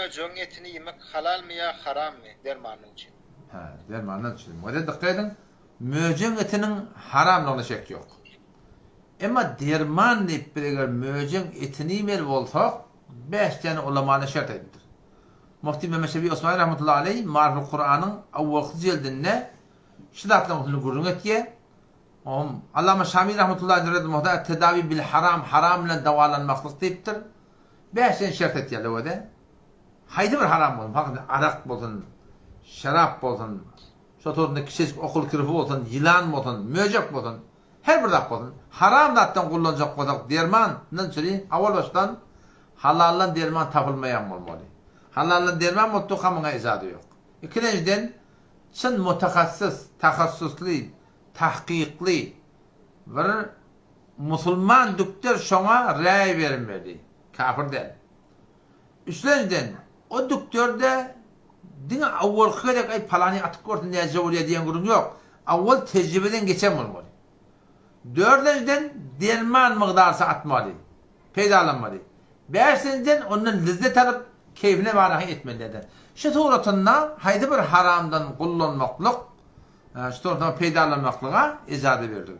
möjüň etini yemek halal mı ya haram mı dermanın için? Ha, dermandan için. O da dikkat edin. Möjüň etinin haramlygyna şek yok. Emma derman diýip bireger möjüň etini ýemer bolsak, 5 tane ulamany şert etdir. Mufti Mehmet Osman rahmetullahi aleyh Mariful Kur'an'ın awwalky jildinde şidatlaryny gurrun etdiye. Allama Şamil rahmetullahi aleyh tedavi bil haram bilen dawalanmaklyk diýipdir. 5 tane şert etdiler öwede. Haýdy bir haram bolsun, hakda arak bolsun, şarap bolsun, şotorunda kişilik okul kirifi bolsun, yılan bolsun, möjek bolsun, her bir dak bolsun. Haram zatdan kullanjak bolsak dermandan çyry awal başdan halallan derman tapylmaýan bolmaly. Halallan derman mutlaka izady ýok. İkinciden çyn tahassusly, tahqiqli bir musulman doktor şoňa raý bermeli. Kafir däl. Üçünciden o doktorda dine awwal gerek ay palany atyp gördi näze bolýar diýen gurun ýok. Awwal tejribeden geçen bolmaly. Dördünciden derman mygdary atmaly. Peýdalanmaly. Beşinciden onun lizzet alıp keyfine barahy etmelidir. Şu turatynda haýdy bir haramdan kullanmaklyk, şu turatynda peýdalanmaklyga ijady berdi.